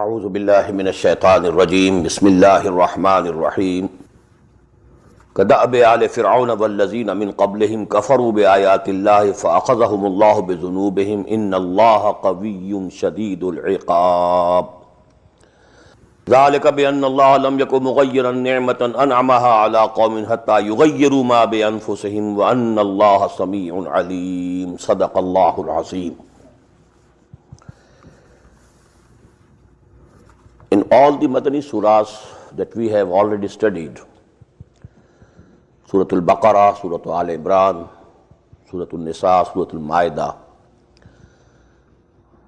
اعوذ باللہ من الشیطان الرجیم بسم اللہ الرحمن الرحیم کدأب آل فرعون والذین من قبلہم کفروا بآیات اللہ فأخذہم اللہ بذنوبہم ان اللہ قوی شدید العقاب ذلك بأن اللہ لم یکن مغیرا نعمتا انعمها على قوم حتى یغیروا ما بانفسہم وان اللہ سمیع علیم صدق اللہ العظیم. In all the Madani surahs that we have already studied, Surah Al-Baqarah, Surah Al-Imran, Surah Al-Nisa, Surah Al-Ma'idah,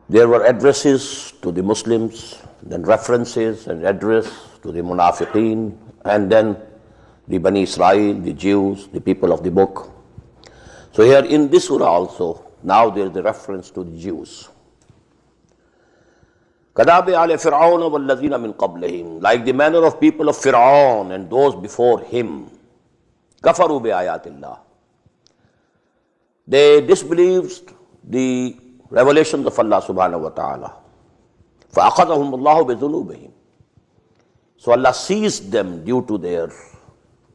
there were addresses to the Muslims, then references and address to the Munafiqeen, and then the Bani Israel, the Jews, the people of the book. So here in this surah also, now there is the reference to the Jews. Kadab al Fir'aun wal-lazina min qablihim, like the manner of people of Fir'aun and those before him. Kafaru bi ayatillah. They disbelieved the revelations of Allah subhanahu wa ta'ala. فَأَخَذَهُمُ اللَّهُ بِذُنُوبِهِمْ. So Allah seized them due to their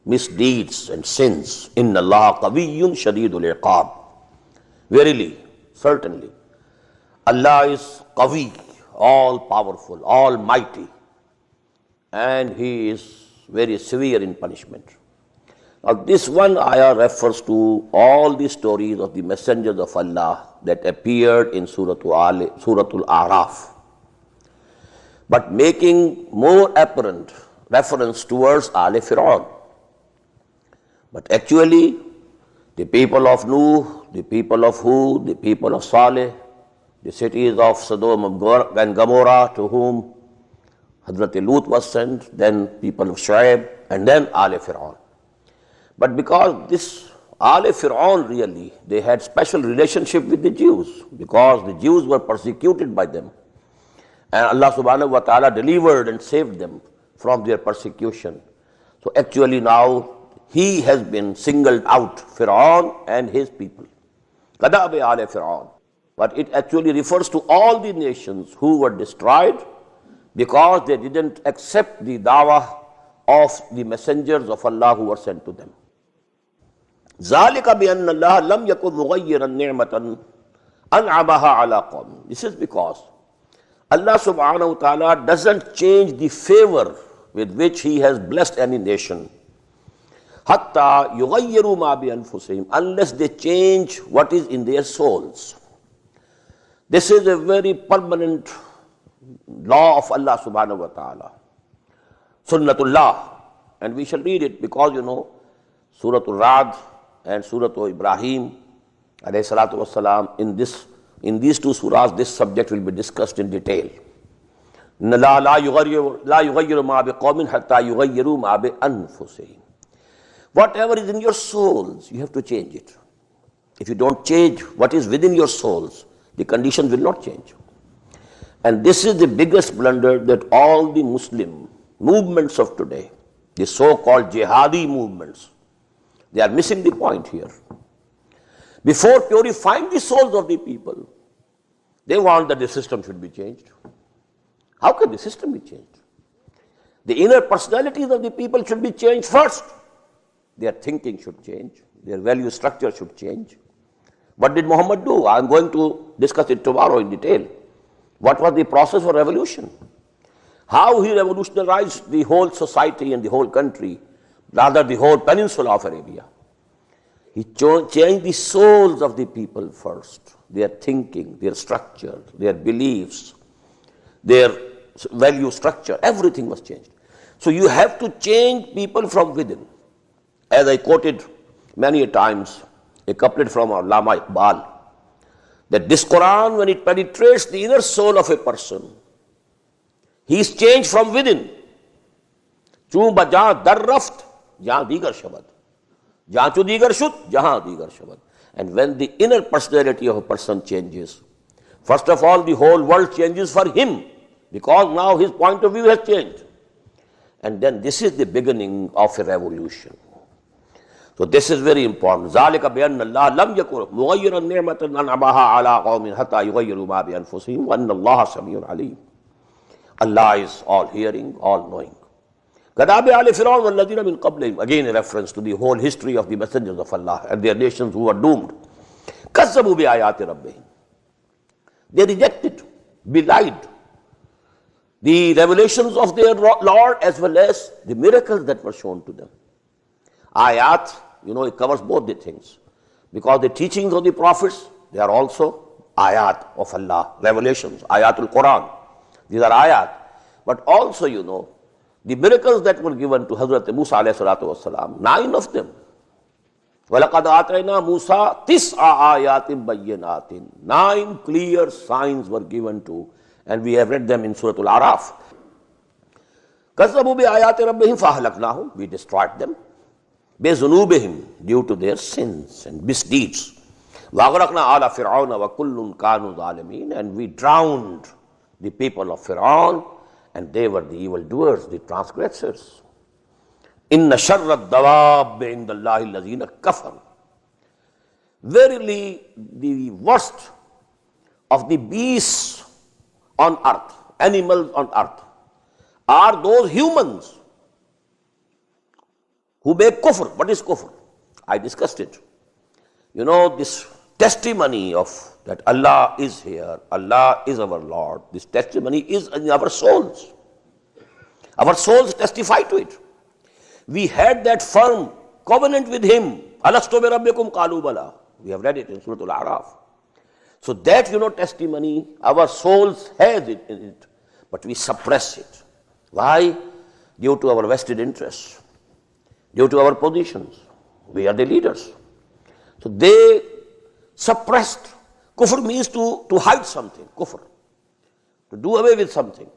misdeeds and sins. إِنَّ اللَّهَ قَوِيٌّ شَدِيدُ الْعِقَابِ. Verily, certainly, Allah is qawi, all powerful, almighty, and He is very severe in punishment. Now this one ayah refers to all the stories of the messengers of Allah that appeared in Surah Al-A'raf, but making more apparent reference towards Al Fir'aun. But actually the people of Nuh, the people of Hud, the people of Saleh, the cities of Sodom and Gomorrah to whom Hazrat Lut was sent, then people of Shu'aib, and then Al Fir'aun. But because this Al Fir'aun really, they had special relationship with the Jews, because the Jews were persecuted by them, and Allah subhanahu wa ta'ala delivered and saved them from their persecution. So actually now he has been singled out, Fir'aun and his people. Kadab al Fir'aun. But it actually refers to all the nations who were destroyed because they didn't accept the dawah of the messengers of Allah who were sent to them. ذَلِكَ بِأَنَّ اللَّهَ لَمْ يَكُنْ مُغَيِّرًا نِعْمَةً أَنْعَمَهَا عَلَىٰ قَوْمٍ. This is because Allah subhanahu wa ta'ala doesn't change the favor with which He has blessed any nation, حَتَّى يُغَيِّرُوا مَا بِأَنفُسِهِمْ, unless they change what is in their souls. This is a very permanent law of Allah subhanahu wa ta'ala, Sunnatullah, and we shall read it because Surah Al-Ra'd and Surah Ibrahim alayhi salatu wassalam, in these two surahs this subject will be discussed in detail. إِنَّ اللَّهَ لَا يُغَيِّرُ مَا بِقَوْمٍ حَتَّى يُغَيِّرُوا مَا بِأَنفُسِهِمْ. Whatever is in your souls, you have to change it. If you don't change what is within your souls, the conditions will not change. And this is the biggest blunder that all the Muslim movements of today, the so-called jihadi movements, they are missing the point here. Before purifying the souls of the people, they want that the system should be changed. How can the system be changed? The inner personalities of the people should be changed first. Their thinking should change. Their value structure should change. What did Muhammad do? I am going to discuss it tomorrow in detail. What was the process of revolution? How he revolutionized the whole society and the whole country, rather the whole peninsula of Arabia. He changed the souls of the people first, their thinking, their structure, their beliefs, their value structure, everything was changed. So you have to change people from within. As I quoted many a times, a couplet from Allama Iqbal, that this Quran, when it penetrates the inner soul of a person, he is changed from within. Chun bajan dar raft, jahan digar shabad. Jahan chu digar shud, jahan digar shabad. And when the inner personality of a person changes, first of all, the whole world changes for him, because now his point of view has changed. And then this is the beginning of a revolution. So this is very important. ذَلِكَ بِأَنَّ اللَّهَ لَمْ يَكُنْ مُغَيِّرًا نِعْمَةً أَنْعَمَهَا عَلَىٰ قَوْمٍ حَتَّىٰ يُغَيِّرُوا مَا بِأَنفُسِهِمْ وَأَنَّ اللَّهَ سَمِيعٌ عَلِيمٌ. Allah is all hearing, all knowing. Kadabi ali Fir'aun walladhina min qablihim, again a reference to the whole history of the messengers of Allah and their nations who were doomed. Kazzabu bi ayati rabbihim. They rejected, belied the revelations of their Lord as well as the miracles that were shown to them. Ayat, it covers both the things. Because the teachings of the prophets, they are also ayat of Allah, revelations, Ayatul-Quran. These are ayat. But also, the miracles that were given to Hazrat Musa alayhi salatu wasalam, 9 of them. وَلَقَدْ آتَيْنَا مُوسَى تِسْعَ آيَاتٍ بَيِّنَاتٍ 9 clear signs were given to, and we have read them in Surah Al-Araf. كَذَّبُوا بِآيَاتِ رَبِّهِمْ فَأَهْلَكْنَاهُمْ, we destroyed them. بِذُنُوبِهِمْ, due to their sins and misdeeds. وَأَغْرَقْنَا آلَ فِرْعَوْنَ وَكُلٌّ كَانُوا ظَالِمِينَ, and we drowned the people of Fir'aun, and they were the evildoers, the transgressors. إِنَّ شَرَّ الدَّوَابِّ عِنْدَ اللَّهِ الَّذِينَ كَفَرُوا. Verily, the worst of the beasts on earth, animals on earth, are those humans who make kufr. What is kufr? I discussed it. This testimony of that Allah is here, Allah is our Lord, this testimony is in our souls. Our souls testify to it. We had that firm covenant with Him. Alastu bi rabbikum qalu bala. We have read it in Surah Al-Araf. So that, testimony, our souls has it in it, but we suppress it. Why? Due to our vested interests, due to our positions. We are the leaders. So they suppressed. Kufr means to hide something, kufr. To do away with something,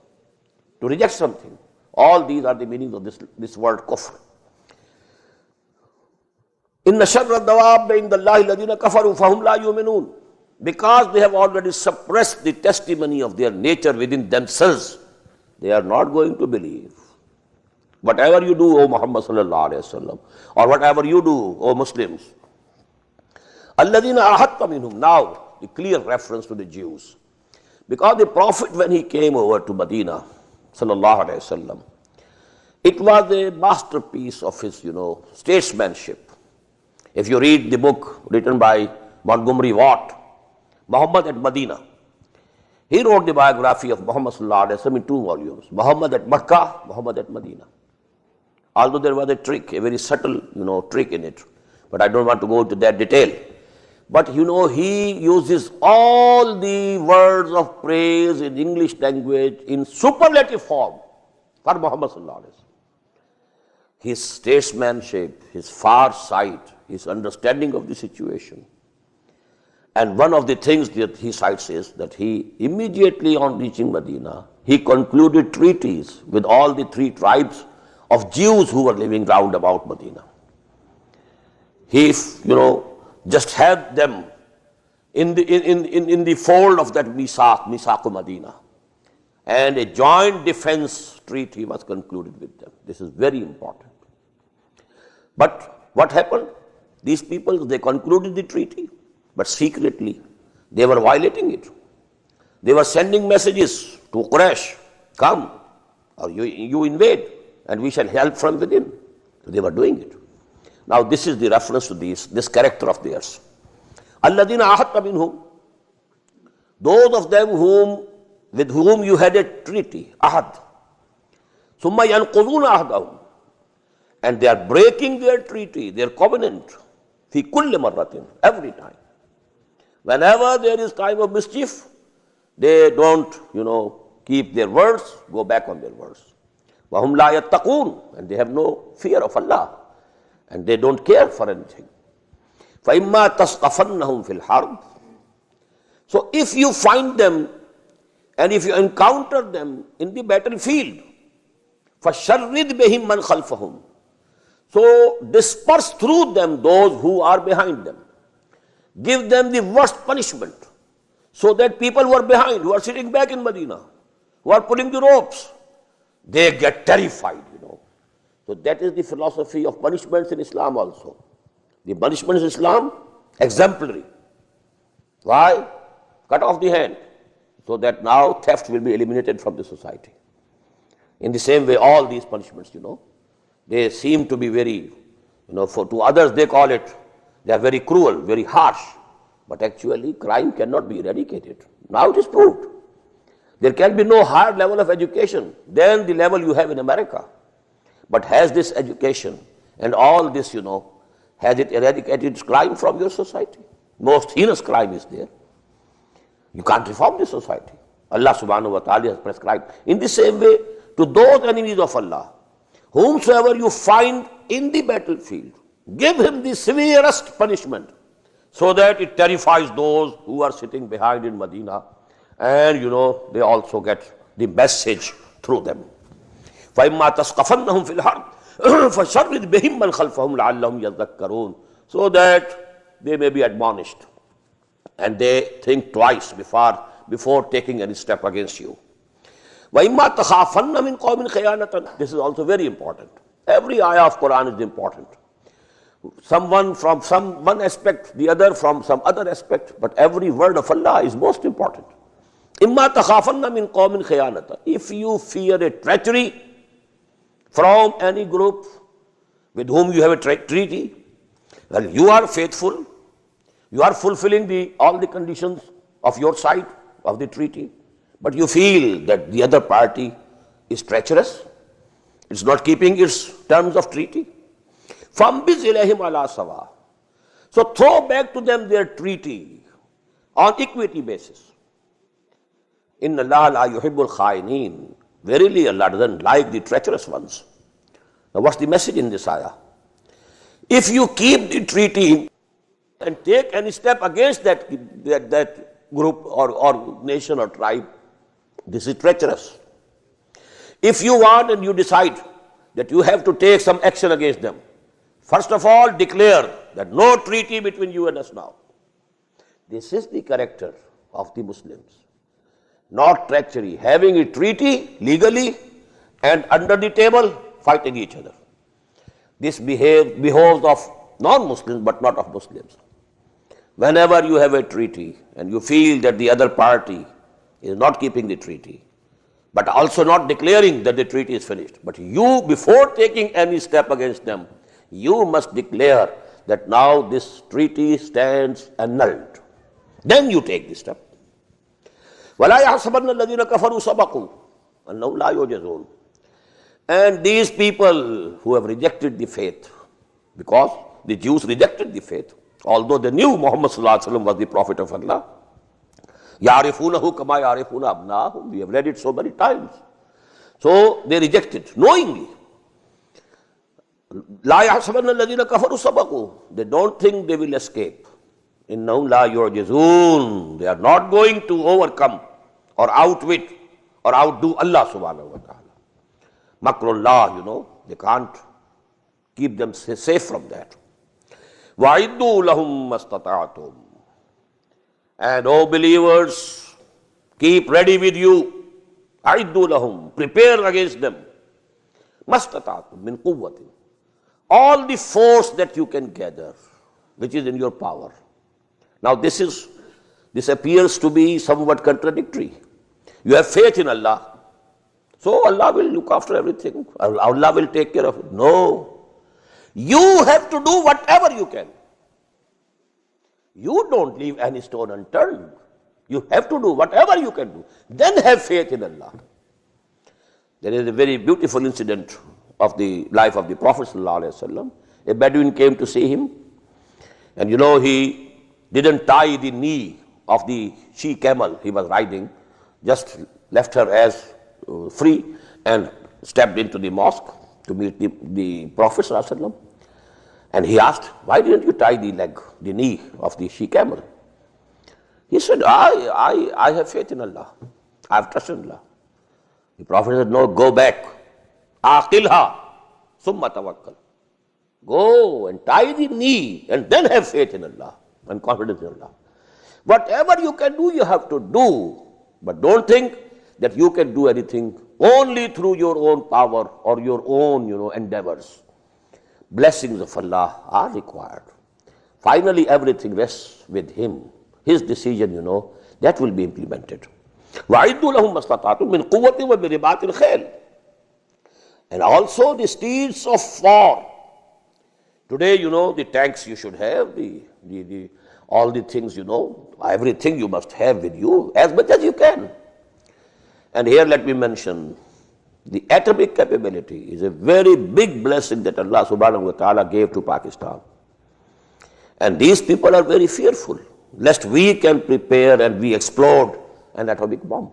to reject something. All these are the meanings of this word kufr. Inna sharra ad-dawabbi inda Allahi alladhina kafaru fahum la yu'minun. Because they have already suppressed the testimony of their nature within themselves, they are not going to believe. Whatever you do, O Muhammad sallallahu alayhi wa sallam, or whatever you do, O Muslims, alladhina ahadta minhum. Now, the clear reference to the Jews. Because the Prophet, when he came over to Medina, sallallahu alayhi wa sallam, it was a masterpiece of his, statesmanship. If you read the book written by Montgomery Watt, Muhammad at Medina, he wrote the biography of Muhammad sallallahu alayhi wa sallam in 2 volumes. Muhammad at Makkah, Muhammad at Medina. Although there was a trick, a very subtle, trick in it, but I don't want to go into that detail. But he uses all the words of praise in English language in superlative form for Muhammad sallallahu alayhi wa sallam. His statesmanship, his far sight, his understanding of the situation. And one of the things that he cites is that he immediately on reaching Medina, he concluded treaties with all the 3 tribes of Jews who were living round about Medina. He, just had them in the fold of that Misaq Medina. And a joint defense treaty was concluded with them. This is very important. But what happened? These people, they concluded the treaty, but secretly they were violating it. They were sending messages to Quraysh, come, or you invade, and we shall help from within. So they were doing it. Now this is the reference to this character of theirs. Alladhina ahadta minhum, those of them with whom you had a treaty, ahad. Summa yanquduna ahdahum, and they are breaking their treaty, their covenant, fi kulli marratin, every time. Whenever there is time of mischief, they don't, keep their words, go back on their words. Wahum la yattaqoon, and they have no fear of Allah, and they don't care for anything. فَإِمَّا تَسْقَفَنَّهُمْ فِي الْحَرْبِ. So if you find them, and if you encounter them in the battlefield, فَشَرِّدْ بِهِمْ مَنْ خَلْفَهُمْ. So disperse through them those who are behind them. Give them the worst punishment, so that people who are behind, who are sitting back in Medina, who are pulling the ropes, they get terrified, So that is the philosophy of punishments in Islam also. The punishments in Islam, exemplary. Why? Cut off the hand, so that now theft will be eliminated from the society. In the same way, all these punishments, they seem to be very, to others they call it, they are very cruel, very harsh. But actually, crime cannot be eradicated. Now it is proved. There can be no higher level of education than the level you have in America. But has this education and all this, has it eradicated crime from your society? Most heinous crime is there. You can't reform this society. Allah subhanahu wa ta'ala has prescribed. In the same way, to those enemies of Allah, whomsoever you find in the battlefield, give him the severest punishment, so that it terrifies those who are sitting behind in Medina, and they also get the message through them. فَإِمَّا تَسْقَفَنَّهُمْ فِي الْحَرْبِ فَشَرِّدْ بِهِمْ مَنْ خَلْفَهُمْ لَعَلَّهُمْ يَذَّكَّرُونَ, so that they may be admonished and they think twice before taking any step against you. وَإِمَّا تَخَافَنَّ مِنْ قَوْمٍ خِيَانَةً, this is also very important. Every ayah of Quran is important. Someone from some one aspect, the other from some other aspect, but every word of Allah is most important. إِمَّا تَخَافَنَّ مِنْ قَوْمٍ خِيَانَةً, if you fear a treachery from any group with whom you have a treaty, well, you are faithful, you are fulfilling all the conditions of your side of the treaty, but you feel that the other party is treacherous, it's not keeping its terms of treaty. فَانْبِذْ إِلَيْهِمْ عَلَى سَوَاءٍ, so throw back to them their treaty on equity basis. إِنَّ اللَّهَ لَا يُحِبُّ الْخَائِنِينَ, verily Allah doesn't like the treacherous ones. Now what's the message in this ayah? If you keep the treaty and take any step against that group or nation or tribe, this is treacherous. If you want and you decide that you have to take some action against them, first of all declare that no treaty between you and us now. This is the character of the Muslims. Not treachery, having a treaty legally and under the table fighting each other. This behoves of non-Muslims but not of Muslims. Whenever you have a treaty and you feel that the other party is not keeping the treaty, but also not declaring that the treaty is finished, but you, before taking any step against them, you must declare that now this treaty stands annulled. Then you take this step. وَلَا يَحْسَبَنَّ الَّذِينَ كَفَرُوا سَبَقُوا أَنَّهُمْ لَا يُعْجِزُونَ. And these people who have rejected the faith, because the Jews rejected the faith, although they knew Muhammad sallallahu alaihi wasallam was the prophet of Allah, يَعْرِفُونَهُ كَمَا يَعْرِفُونَ أَبْنَاءَهُمْ, we have read it so many times. So they rejected knowingly. لَا يَحْسَبَنَّ الَّذِينَ كَفَرُوا سَبَقُوا, they don't think they will escape. إِنَّهُمْ لَا يُعْجِزُونَ, they are not going to overcome or outwit or outdo Allah subhanahu wa ta'ala. Makrullah, they can't keep them safe from that. وَعِدُّوا لَهُمْ مَسْتَطَعْتُمْ, and O believers, keep ready with you. أَعِدُّوا لَهُمْ, prepare against them. مَسْتَطَعْتُمْ مِنْ قُوَّةٍ, all the force that you can gather, which is in your power. Now this appears to be somewhat contradictory. You have faith in Allah, so Allah will look after everything. Allah will take care of it. No. You have to do whatever you can. You don't leave any stone unturned. You have to do whatever you can do. Then have faith in Allah. There is a very beautiful incident of the life of the Prophet ﷺ. A Bedouin came to see him, and he didn't tie the knee of the she-camel he was riding, just left her as free and stepped into the mosque to meet the Prophet ﷺ. And he asked, why didn't you tie the knee of the she-camel? He said, I have faith in Allah. I have trust in Allah. The Prophet said, no, go back. Aqilha, summa tawakkal. Go and tie the knee and then have faith in Allah and confidence in Allah. Whatever you can do, you have to do. But don't think that you can do anything only through your own power or your own, endeavors. Blessings of Allah are required. Finally, everything rests with Him. His decision, that will be implemented. وَعِدُّوا لَهُمْ مَسْتَطَعْتُمْ مِنْ قُوَّةٍ وَمِنْ رِبَاطِ الْخَيْلِ. And also the steeds of war. Today, the tanks you should have, all the things, everything you must have with you as much as you can. And here let me mention, the atomic capability is a very big blessing that Allah subhanahu wa ta'ala gave to Pakistan. And these people are very fearful, lest we can prepare and we explode an atomic bomb.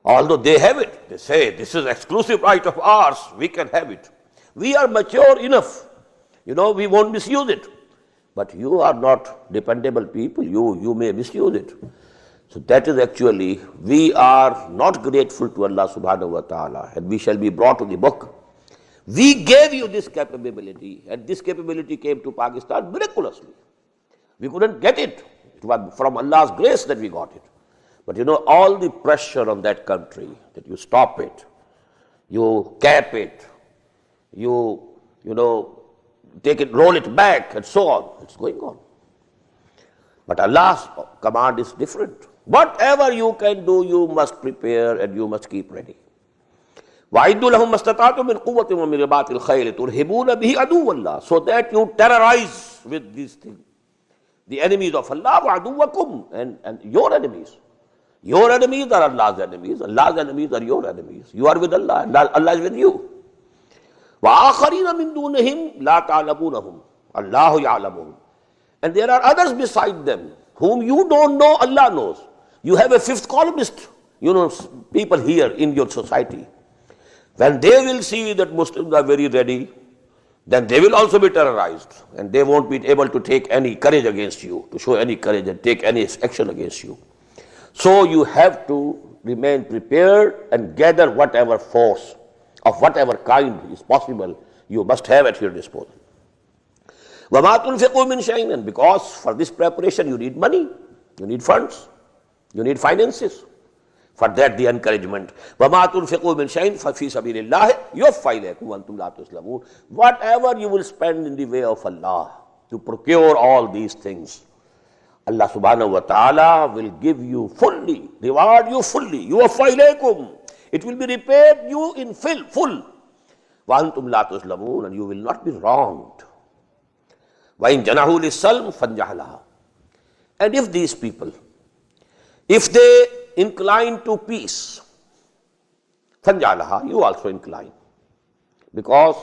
Although they have it, they say, this is exclusive right of ours, we can have it. We are mature enough, we won't misuse it. But you are not dependable people, you may misuse it. So that is actually, we are not grateful to Allah subhanahu wa ta'ala, and we shall be brought to the book. We gave you this capability, and this capability came to Pakistan miraculously. We couldn't get it. It was from Allah's grace that we got it. But all the pressure on that country, that you stop it, you cap it, you take it, roll it back, and so on. It's going on. But Allah's command is different. Whatever you can do, you must prepare and you must keep ready. وَأَعِدُّوا لَهُم مَّا اسْتَطَعْتُم مِّن قُوَّةٍ وَمِن رِّبَاطِ الْخَيْلِ تُرْهِبُونَ بِهِ عَدُوَّ اللَّهِ, so that you terrorize with these things the enemies of Allah, وَعَدُوَّكُمْ, and your enemies. Your enemies are Allah's enemies. Allah's enemies are your enemies. You are with Allah, and Allah is with you. وَآخَرِينَ مِن دُونِهِمْ لَا تَعْلَمُونَهُمْ اللَّهُ يَعْلَمُهُمْ, and there are others beside them whom you don't know, Allah knows. You have a fifth columnist, people here in your society. When they will see that Muslims are very ready, then they will also be terrorized, and they won't be able to take any courage against you, to show any courage and take any action against you. So you have to remain prepared and gather whatever force of whatever kind is possible, you must have at your disposal. وَمَا تُنْفِقُوا مِنْ شَيْءٍ, and because for this preparation you need money, you need funds, you need finances. For that the encouragement. وَمَا تُنْفِقُوا مِنْ شَيْءٍ فَفِي سَبِيلِ اللَّهِ يُوَفَّى إِلَيْكُمْ وَأَنْتُمْ لَا تُظْلَمُونَ. Whatever you will spend in the way of Allah to procure all these things, Allah subhanahu wa ta'ala will give you fully, reward you fully. يُوَفَّى إِلَيْكُمْ, it will be repaid you in full. وَأَنْتُمْ لَا تُظْلَمُونَ, and you will not be wronged. وَإِنْ جَنَحُوا لِلسَّلْمِ فَانْجَحْ لَهَا, and if these people, if they incline to peace, فَانْجَحْ لَهَا, you also incline. Because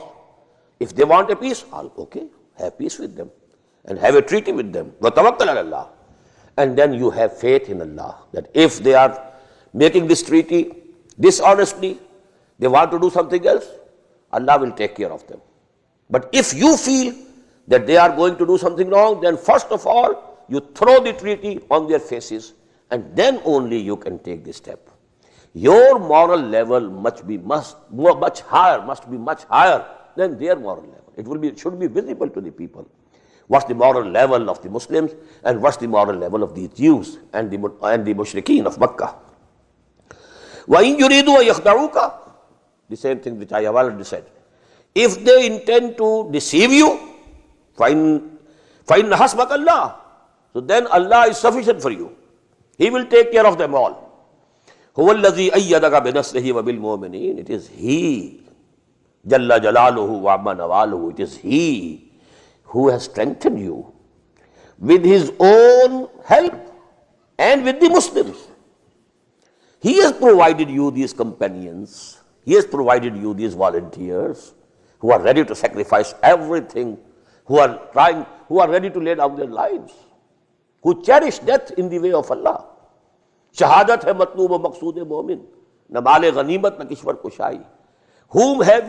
if they want a peace, okay, have peace with them and have a treaty with them. وَتَوَكَّلْ عَلَى اللَّهِ, and then you have faith in Allah, that if they are making this treaty dishonestly, they want to do something else, Allah will take care of them. But if you feel that they are going to do something wrong, then first of all, you throw the treaty on their faces, and then only you can take this step. Your moral level must be much higher than their moral level. It should be visible to the people. What's the moral level of the Muslims, and what's the moral level of the Jews and the mushrikeen of Makkah. وَإِن يُرِيدُوا يَخْدَعُوكَ, the same thing which I have already said. If they intend to deceive you, فَإِنَّ حَسْبَكَ اللَّهُ, so then Allah is sufficient for you. He will take care of them all. هُوَ الَّذِي أَيَّدَكَ بِنَصْرِهِ وَبِالْمُؤْمِنِينَ, it is He, Jalla Jalaluhu wa Amma Nawaluhu, it is He who has strengthened you with His own help and with the Muslims. He has provided you these companions, He has provided you these volunteers who are ready to sacrifice everything, who are ready to lay down their lives, who cherish death in the way of Allah. Shahadat hai matloob wa maqsood mu'min, na maal ghanimat na kishwar kushayi. Whom have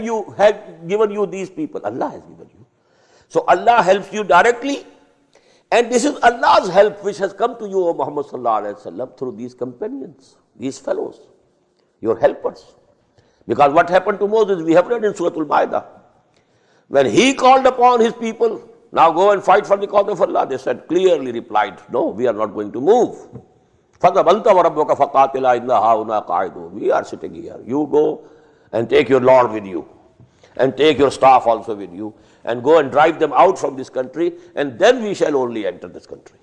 given you these people? Allah has given you. So Allah helps you directly, and this is Allah's help which has come to you, O Muhammad sallallahu alaihi wasallam, through these companions, these fellows, your helpers. Because what happened to Moses, we have read in Surah Al-Ma'idah. When he called upon his people, now go and fight for the cause of Allah, they said, clearly replied, no, we are not going to move. فَذَبَ أَنْتَ وَرَبُّكَ فَقَاتِلَا إِنَّا هَاهُنَا قَاعِدُونَ, we are sitting here. You go and take your Lord with you, and take your staff also with you, and go and drive them out from this country, and then we shall only enter this country.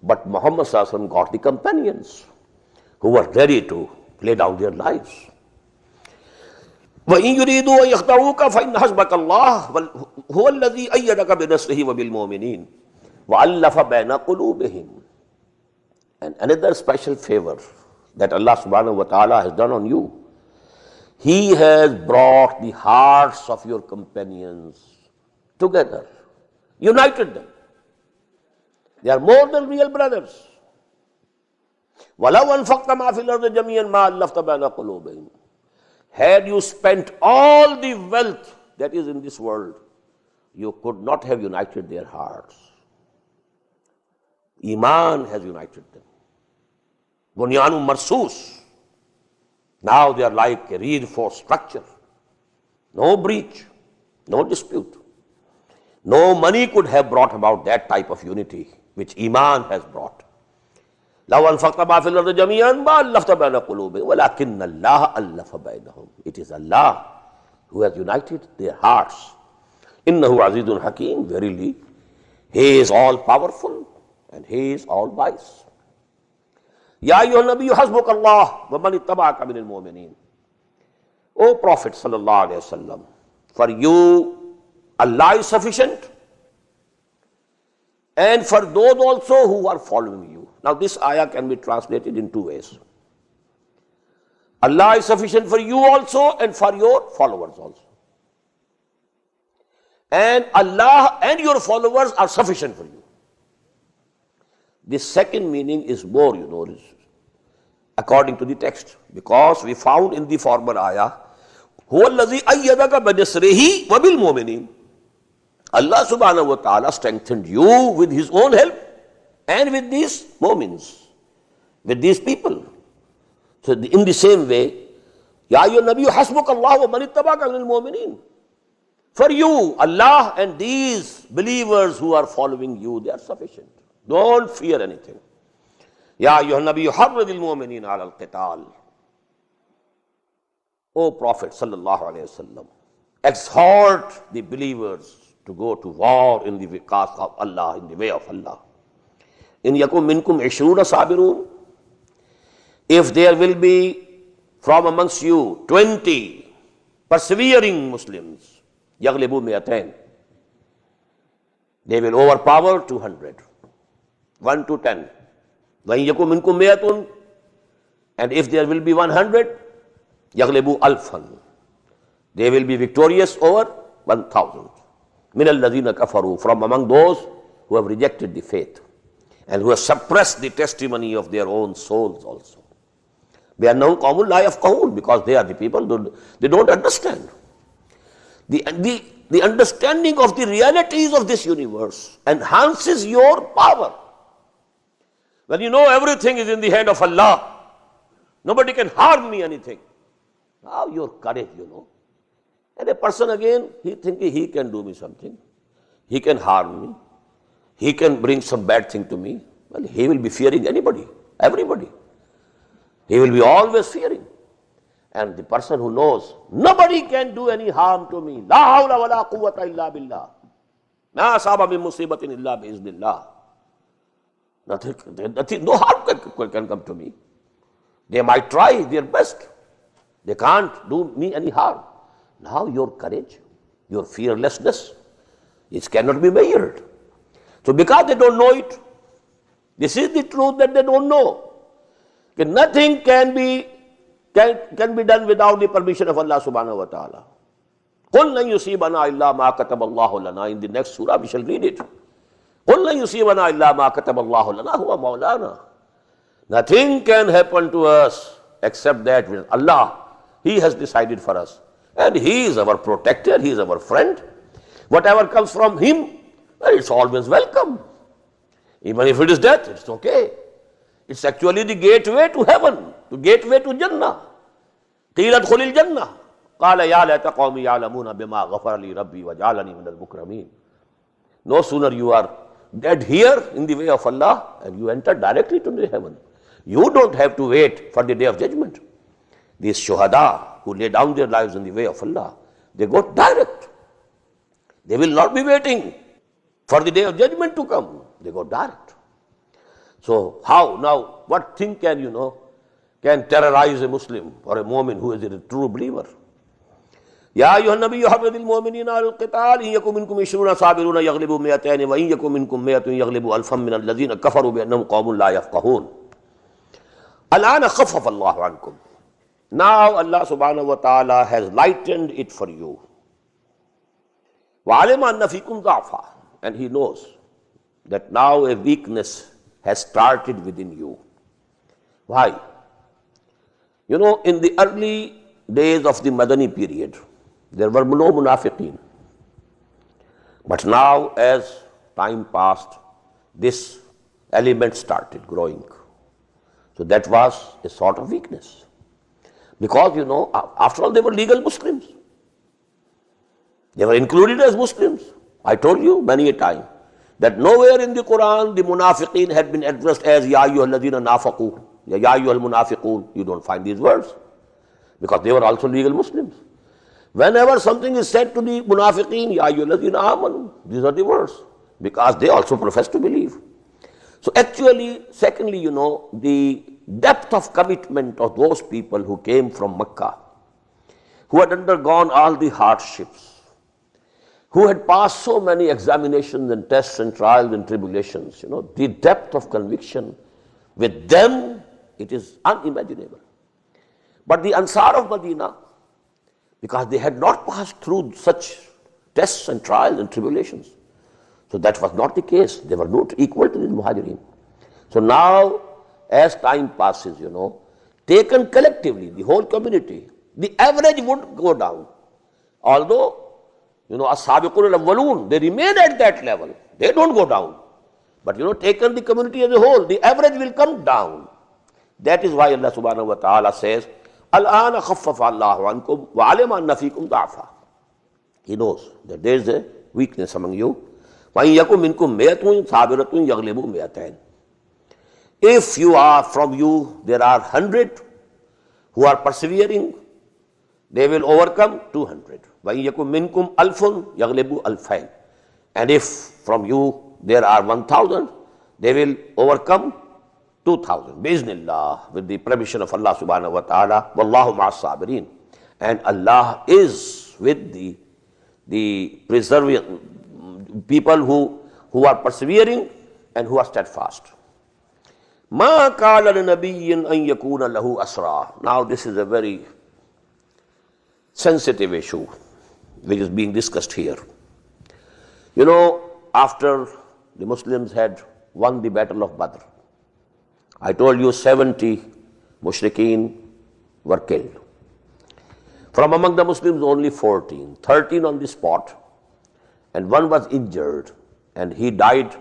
But Muhammad sallallahu alaihi wasallam got the companions who were ready to lay down their lives. وَإِن يُرِيدُوا أَن يَخْدَعُوكَ فَإِنَّ حَسْبَكَ اللَّهُ هُوَ الَّذِي أَيَّدَكَ بِنَصْرِهِ وَبِالْمُؤْمِنِينَ وَأَلَّفَ بَيْنَ قُلُوبِهِمْ. And another special favor that Allah subhanahu wa ta'ala has done on you, He has brought the hearts of your companions together, united them. They are more than real brothers. وَلَوْ أَنفَقْتَ مَا فِي الْأَرْضِ جَمِيعًا مَا أَلَّفْتَ بَيْنَ قُلُوبِهِمْ. Had you spent all the wealth that is in this world, you could not have united their hearts. Iman has united them. Bunyanun marsus. Now they are like a reinforced structure. No breach, no dispute. No money could have brought about that type of unity which Iman has brought. لَوْ أَنفَقْتَ مَا فِي الْأَرْضِ جَمِيعًا مَا أَلَّفْتَ بَيْنَ قُلُوبِهِمْ وَلَكِنَّ اللَّهَ أَلَّفَ بَيْنَهُمْ. It is Allah who has united their hearts. إِنَّهُ عَزِيزٌ حَكِيمٌ. Verily, He is all powerful and He is all wise. يَا أَيُّهَا النَّبِيُّ حَسْبُكَ اللَّهُ وَمَنِ اتَّبَعَكَ مِنَ الْمُؤْمِنِينَ. O Prophet sallallahu alaihi wasallam, for you Allah is sufficient, and for those also who are following you. Now this ayah can be translated in two ways. Allah is sufficient for you also and for your followers also. And Allah and your followers are sufficient for you. The second meaning is more, according to the text, because we found in the former ayah, هُوَ الَّذِي أَيَّدَكَ بِنَصْرِهِ وَبِالْمُؤْمِنِينَ. Allah subhanahu wa ta'ala strengthened you with His own help and with these mu'mins, with these people. So in the same way, Ya ayyuhan nabiyyu hasbukallahu wa man ittaba'aka minal mu'minin. For you, Allah and these believers who are following you, they are sufficient. Don't fear anything. Ya ayyuhan nabiyyu harridil mu'minina 'alal qital. O Prophet sallallahu alayhi wasallam, exhort the believers to go to war in the cause of Allah, in the way of Allah. In yakum minkum 20 sabirun. If there will be from amongst you 20 persevering Muslims, yaghlibu mi'atain, they will overpower 200, 1 to 10. Wa in yakum minkum mi'atun, and if there will be 100, yaghlibu alfan, they will be victorious over 1,000. Min alladhina kafaru, from among those who have rejected the faith and who have suppressed the testimony of their own souls also. بِأَنَّهُمْ قَوْمٌ لَا يَفْقَهُونَ, because they are the people, they don't understand. The understanding of the realities of this universe enhances your power. When you know everything is in the hand of Allah, nobody can harm me anything. Now your courage, And a person again, he thinking he can do me something. He can harm me. He can bring some bad thing to me. Well, he will be fearing anybody, everybody. He will be always fearing. And the person who knows, nobody can do any harm to me. La hawla wa la quwwata illa billah. Ma asaba min musibatin illa bi iznillah. Nothing, no harm can come to me. They might try their best. They can't do me any harm. Now your courage, your fearlessness, it cannot be measured. So because they don't know it, this is the truth that they don't know. Nothing can be done without the permission of Allah subhanahu wa ta'ala. قُلْ لَنْ يُصِيبَنَا إِلَّا مَا كَتَبَ اللَّهُ لَنَا. In the next surah we shall read it. قُلْ لَنْ يُصِيبَنَا إِلَّا مَا كَتَبَ اللَّهُ لَنَا هُوَ مَوْلَانَا. Nothing can happen to us except that with Allah, He has decided for us. And He is our protector, He is our friend. Whatever comes from Him, well, it's always welcome. Even if it is death, it's okay. It's actually the gateway to heaven, the gateway to Jannah. قِيلَ ادْخُلِ الْجَنَّةِ قَالَ يَا لَيْتَ قَوْمِي يَعْلَمُونَ بِمَا غَفَرَ لِي رَبِّي وَجَعَلَنِي مِنَ الْمُكْرَمِينَ. No sooner you are dead here in the way of Allah and you enter directly to the heaven. You don't have to wait for the day of judgment. These shuhada who lay down their lives in the way of Allah, they go direct. They will not be waiting for the day of judgment to come. They go direct. So how now, what thing can terrorize a Muslim or a mu'min who is a true believer? یا ایھا النبی حرض المؤمنین علی القتال ان یکن منکم 20 صابرون یغلبوا 200 وان یکن منکم 100 یغلبوا الفا من الذین کفروا بانہم قوم لا یفقہون. الآن خفف اللہ عنکم. Now Allah subhanahu wa ta'ala has lightened it for you. وَعَلِمَ أَنَّ فِيكُمْ ضَعْفًا. And He knows that now a weakness has started within you. Why? You know, in the early days of the Madani period, there were no munafiqeen. But now, as time passed, this element started growing. So that was a sort of weakness. Because, you know, after all, they were legal Muslims. They were included as Muslims. I told you many a time that nowhere in the Quran the munafiqeen had been addressed as Ya ayyuhal ladhina nafaqu, Ya ayyuhal munafiqun. You don't find these words because they were also legal Muslims. Whenever something is said to the munafiqeen, Ya ayyuhal ladhina amanu, these are the words because they also profess to believe. So actually, secondly, you know, the depth of commitment of those people who came from Mecca, who had undergone all the hardships, who had passed so many examinations and tests and trials and tribulations, you know, the depth of conviction with them, it is unimaginable. But the Ansar of Medina, because they had not passed through such tests and trials and tribulations, so that was not the case. They were not equal to the Muhajirin. So now, as time passes, you know, taken collectively, the whole community, the average would go down. Although, you know, as-sabiqun al-awwalun, they remain at that level. They don't go down. But, you know, taken the community as a whole, the average will come down. That is why Allah subhanahu wa ta'ala says, Al-ana khaffafa Allahu ankum wa alima anna fikum da'fa. He knows that there is a weakness among you. وَإِن يَكُن مِّنكُم مِّائَةٌ صَابِرَةٌ يَغْلِبُوا مِئَتَيْنِ. If you are from you, there are 100 who are persevering, they will overcome 200. وَإِن يَكُن مِّنكُمْ أَلْفٌ يَغْلِبُوا أَلْفَيْنِ. And if from you there are 1,000, they will overcome 2,000. Bismillah, with the permission of Allah subhanahu wa ta'ala. Wallahu ma'as sabirin. And Allah is with the preserving people who are persevering and who are steadfast. Ma qala linabiyyin an yakuna lahu asra. Now this is a very sensitive issue which is being discussed here. You know, after the Muslims had won the battle of Badr, I told you 70 mushrikeen were killed. From among the Muslims only 14, 13 on the spot, and one was injured, and he died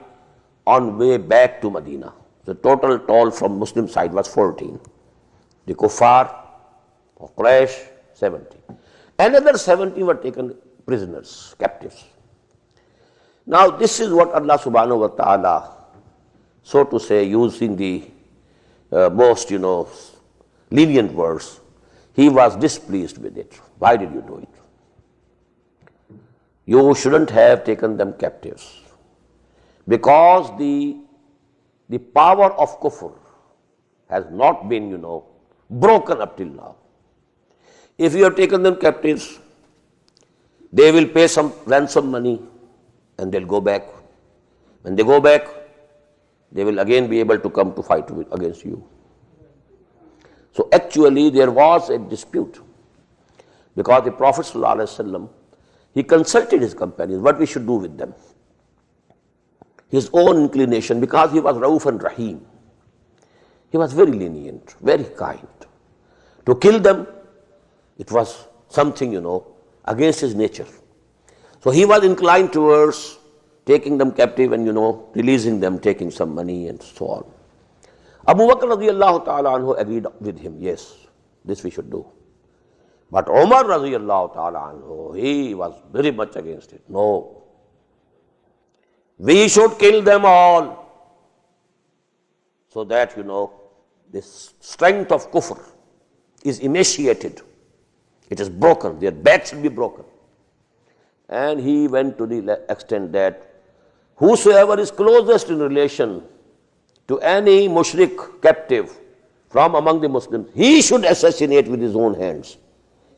on way back to Medina. The total toll from Muslim side was 14. The Kuffar, Quraysh, 70. Another 70 were taken prisoners, captives. Now this is what Allah subhanahu wa ta'ala, so to say, using the most, you know, lenient words, He was displeased with it. Why did you do it? You shouldn't have taken them captives, because the power of kufr has not been, you know, broken up till now. If you have taken them captives, they will pay some ransom money and they'll go back. When they go back, they will again be able to come to fight against you. So actually there was a dispute, because the Prophet ﷺ, he consulted his companions what we should do with them. His own inclination, because he was Rauf and Rahim, he was very lenient, very kind. To kill them, it was something, you know, against his nature. So he was inclined towards taking them captive and, you know, releasing them, taking some money and so on. Abu Bakr radiyallahu ta'ala anhu agreed with him, yes, this we should do. But Umar radiyallahu ta'ala anhu, he was very much against it. No, we should kill them all, so that, you know, this strength of kufr is emaciated. It is broken, their backs will be broken. And he went to the extent that whosoever is closest in relation to any mushrik captive from among the Muslims, he should assassinate with his own hands.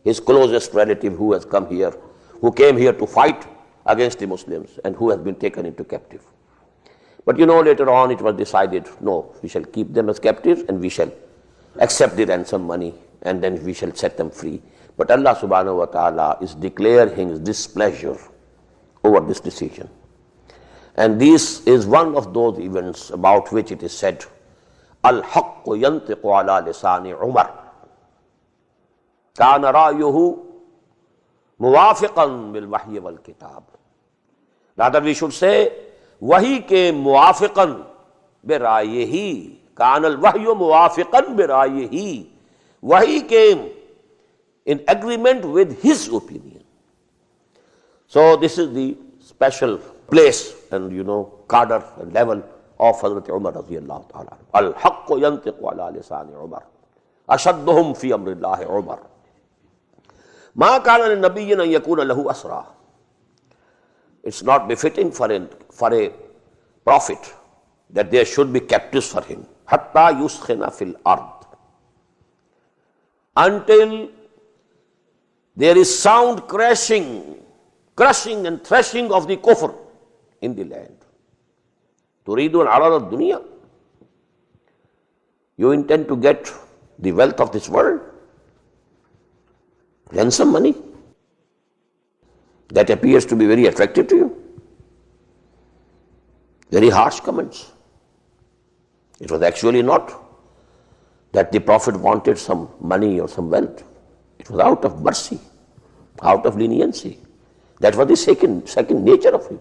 his closest relative who has come here, who came here to fight against the Muslims and who has been taken into captive. But later on it was decided, no, we shall keep them as captives and we shall accept the ransom money and then we shall set them free. But Allah subhanahu wa ta'ala is declaring his displeasure over this decision. And this is one of those events about which it is said, Al-Haqqu yantiqu ala lisani Umar. Kana ra'yuhu muwafiqan bil wahyi wal kitab. Rather we should say, wahi ke muwafiqan bi ra'yihi. Kana al-wahyu muwafiqan bi ra'yihi. Wahi came in agreement with his opinion. So this is the special place and cadre and level of Hazrat Umar radiyallahu ta'ala. Al-haqqu yantiqu ala lisani Umar. Ashadduhum fi amrillahi Umar. Ma kana lin-nabiyyin an yakuna lahu asra. It's not befitting for a prophet that there should be captives for him. Hatta yuskhina fil ard. Until there is sound crushing and threshing of the kufr in the land. Turidun arad ad-dunya. You intend to get the wealth of this world? Ransom money? That appears to be very attractive to you. Very harsh comments. It was actually not that the Prophet wanted some money or some wealth. It was out of mercy, out of leniency. That was the second nature of him.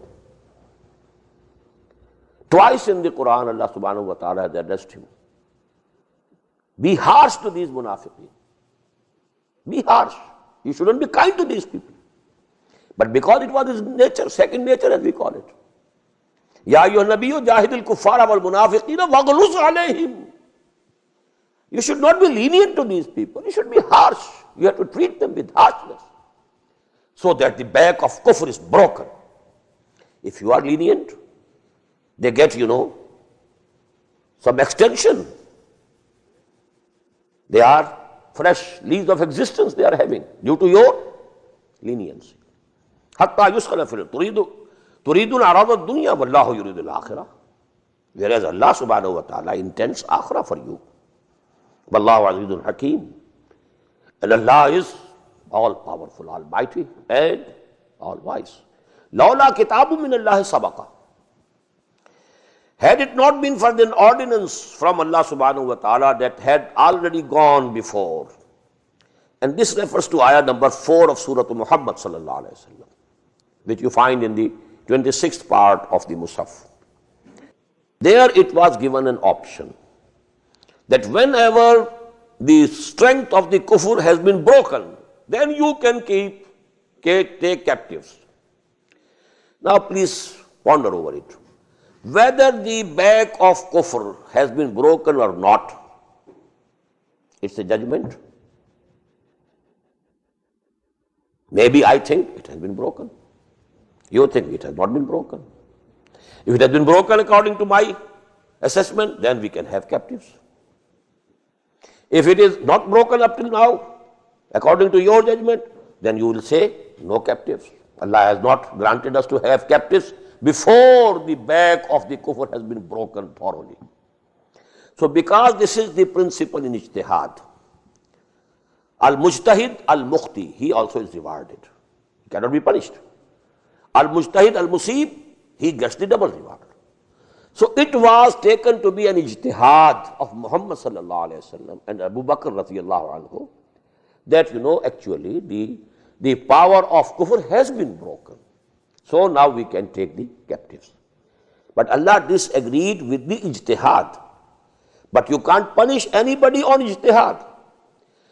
Twice in the Quran, Allah subhanahu wa ta'ala has addressed him. Be harsh to these munafiqeen. Be harsh. You shouldn't be kind to these people. But because it was his nature, second nature as we call it. Ya ayyuhan nabiyyu jahidil kuffara wal munafiqina waghluz alayhim. You should not be lenient to these people. You should be harsh. You have to treat them with harshness, so that the back of kufr is broken. If you are lenient, they get, some extension. They are fresh leaves of existence they are having due to your leniency. Hatta yuskhana fil turidun arad ad-dunya wallahu yuridu al-akhirah. Whereas Allah subhanahu wa ta'ala intends akhirah for you. Wallahu azizun hakim. And Allah is all powerful, almighty and all wise. Lawla kitabu min Allah sabaqa. Had it not been for the ordinance from Allah subhanahu wa ta'ala that had already gone before. And this refers to ayah number 4 of Surah Muhammad sallallahu alayhi wa sallam, which you find in the 26th part of the Musaf. There it was given an option that whenever the strength of the kufr has been broken, then you can take captives. Now please ponder over it. Whether the back of kufr has been broken or not, it's a judgment. Maybe I think it has been broken. You think it has not been broken. If it has been broken according to my assessment, then we can have captives. If it is not broken up till now, according to your judgment, then you will say no captives. Allah has not granted us to have captives before the back of the kufr has been broken thoroughly. So because this is the principle in ijtihad, al-mujtahid al-mukhti, he also is rewarded. He cannot be punished. Al-mujtahid al-musib, he gets the double reward. So it was taken to be an ijtihad of Muhammad sallallahu alayhi wa sallam and Abu Bakr radiyallahu anhu that actually the power of kufr has been broken. So now we can take the captives. But Allah disagreed with the ijtihad. But you can't punish anybody on ijtihad.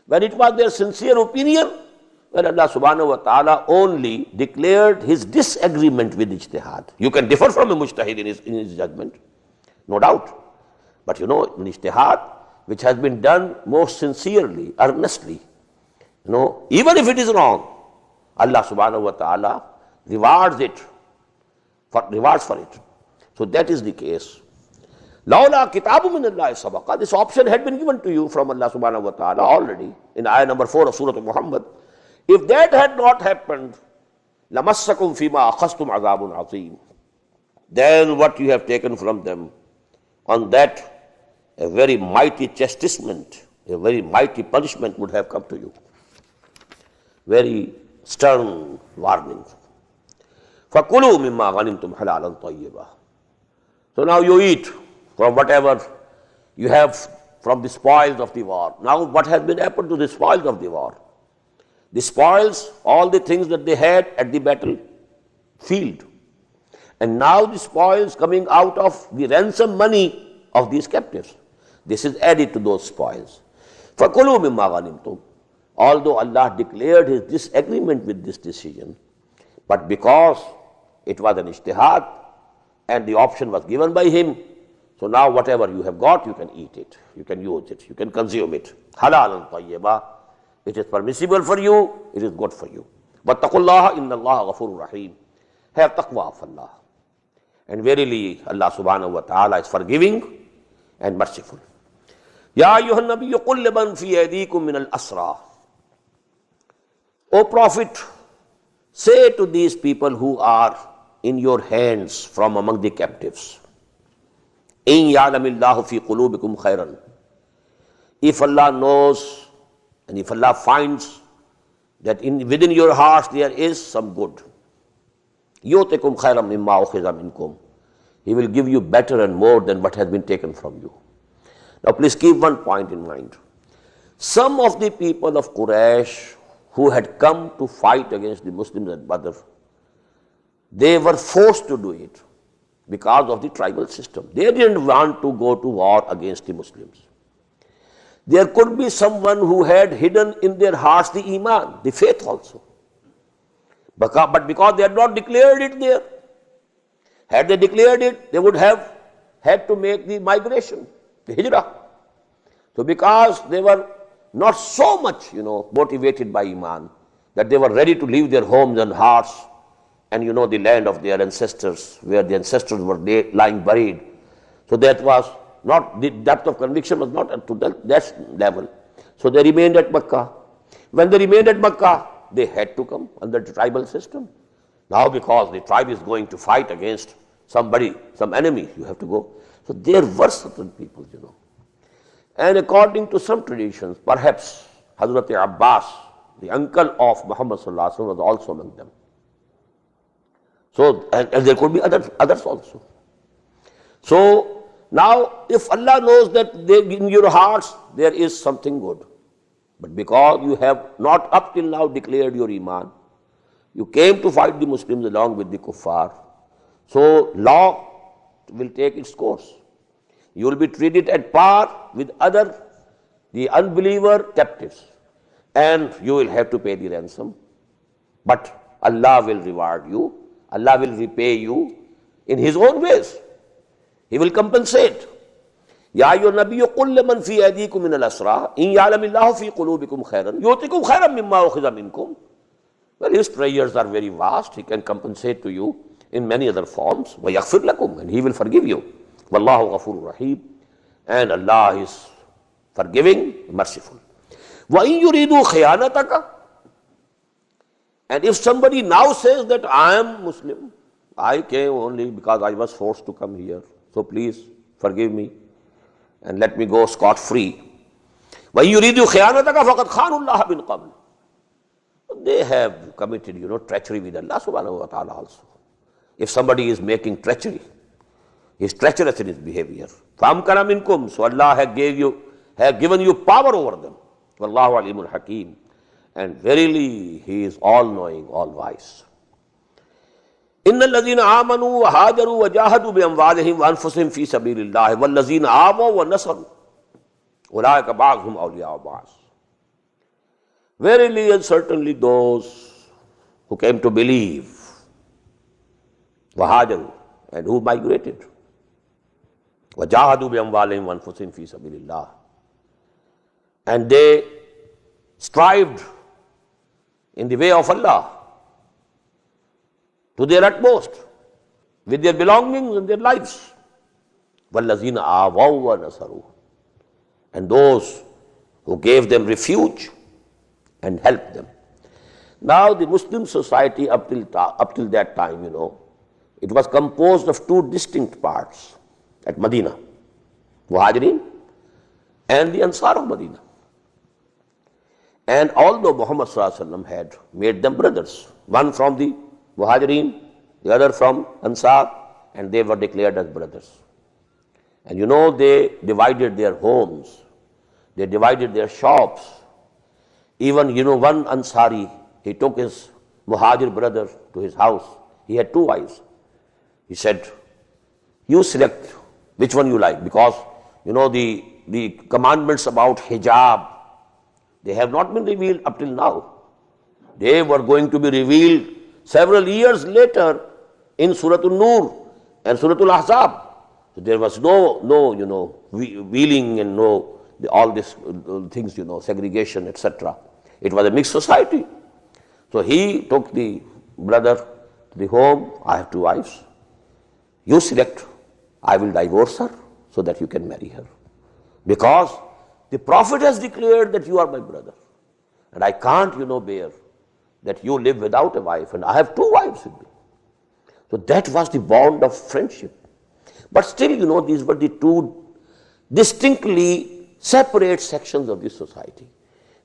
When it was their sincere opinion, when Allah subhanahu wa ta'ala only declared his disagreement with ijtihad. You can differ from a mujtahid in his judgment, no doubt. But in ijtihad, which has been done most sincerely, earnestly, even if it is wrong, Allah subhanahu wa ta'ala rewards for it. So that is the case. Lawla kitabu min Allah sabaqa. This option had been given to you from Allah subhanahu wa ta'ala already in ayah number 4 of Surah Muhammad. If that had not happened, لَمَسَّكُمْ فِي مَا أَخَذْتُمْ عَذَابٌ عَظِيمٌ, then what you have taken from them, on that a very mighty chastisement, a very mighty punishment would have come to you. Very stern warning. فَكُلُوا مِمَّا غَنِمْتُمْ حَلَالًا طَيِّبًا. So now you eat from whatever you have from the spoils of the war. Now what has been happened to the spoils of the war? The spoils, all the things that they had at the battlefield. And now the spoils coming out of the ransom money of these captives. This is added to those spoils. فَكُلُوا مِمَّا غَنِمْتُمْ. Although Allah declared His disagreement with this decision, but because it was an ijtihad and the option was given by Him, so now whatever you have got, you can eat it, you can use it, you can consume it. Halalan tayyiba. It is permissible for you, it is good for you. Wattaqullaha inna Allaha ghafurur rahim. Have taqwa of Allah. And verily Allah subhanahu wa ta'ala is forgiving and merciful. Ya ayyuhan nabiyyu qul liman fi aydikum min al-asra. O Prophet, say to these people who are in your hands from among the captives, in ya'lamillahu fi qulubikum khairan. If Allah knows and if Allah finds that within your hearts there is some good, yu'tikum khairan mimma ukhiza minkum. He will give you better and more than what has been taken from you. Now please keep one point in mind. Some of the people of Quraysh who had come to fight against the Muslims at Badr, they were forced to do it because of the tribal system. They didn't want to go to war against the Muslims. There could be someone who had hidden in their hearts the iman, the faith also. But because they had not declared it there, had they declared it, they would have had to make the migration, the hijrah. So because they were not so much, motivated by iman, that they were ready to leave their homes and hearts and the land of their ancestors, where the ancestors were lying buried. So that was not, the depth of conviction was not up to that level. So they remained at Makkah. When they remained at Makkah, they had to come under the tribal system. Now because the tribe is going to fight against somebody, some enemy, you have to go. So there were certain people, And according to some traditions, perhaps Hazrat Abbas, the uncle of Muhammad sallallahu alaihi wasallam, was also among them. So, and there could be others also. So, now if Allah knows that in your hearts there is something good, but because you have not up till now declared your iman, you came to fight the Muslims along with the kuffar, so law will take its course. You will be treated at par with the unbeliever captives, and you will have to pay the ransom. But Allah will reward you, Allah will repay you in His own ways. He will compensate. Ya ayyuhan nabiyyu qul liman fi aydikum min al-asra in ya'lamillahu fi qulubikum khairan yu'tikum khairan mimma ukhiza minkum. Well, His prayers are very vast. He can compensate to you in many other forms. Wa yaghfir lakum, and He will forgive you. Wallahu ghafurur rahim, and Allah is forgiving, merciful. Wa in yuridu khiyanataka, and if somebody now says that I am Muslim, I came only because I was forced to come here, so please forgive me and let me go scot-free. Wa in yuridu khiyanataka faqad khanu Allah min qabl. They have committed, treachery with Allah subhanahu wa ta'ala also. If somebody is making treachery, he is treacherous in his behavior. فَأَمْكَنَ مِنْكُمْ, so Allah has given you power over them. وَاللَّهُ عَلِيمٌ حَكِيمٌ, and verily He is all-knowing, all-wise. إِنَّ الَّذِينَ آمَنُوا وَهَاجَرُوا وَجَاهَدُوا بِأَمْوَالِهِمْ وَأَنفُسِهِمْ فِي سَبِيلِ اللَّهِ وَالَّذِينَ آوَوا وَنَصَرُوا أُولَٰئِكَ بَعْضُهُمْ أَوْلِيَاءُ بَعْضٍ. Verily and certainly those who came to believe, وَهَاجَرُوا, and who migrated, وَجَاهَدُوا بِأَمْوَالِهِمْ وَأَنفُسِهِمْ فِي سَبِيلِ اللَّهِ, and they strived in the way of Allah to their utmost with their belongings and their lives. وَالَّذِينَ آوَوا وَنَصَرُوا, and those who gave them refuge and helped them. Now the Muslim society up till that time, it was composed of two distinct parts at Medina, Muhajirin and the Ansar of Medina. And although Muhammad Sallallahu Alaihi Wasallam had made them brothers, one from the Muhajirin, the other from Ansar, and they were declared as brothers. And they divided their homes, they divided their shops. Even, one Ansari, he took his Muhajir brother to his house. He had two wives. He said, you select which one you like, because, the commandments about hijab, they have not been revealed up till now. They were going to be revealed several years later in Surah An-Nur and Surah Al-Ahzab. So there was no wheeling and all these things, segregation, etc. It was a mixed society. So he took the brother to the home. I have two wives. You select. I will divorce her so that you can marry her. Because the Prophet has declared that you are my brother. And I can't, bear that you live without a wife. And I have two wives with me. So that was the bond of friendship. But still, these were the two distinctly separate sections of this society.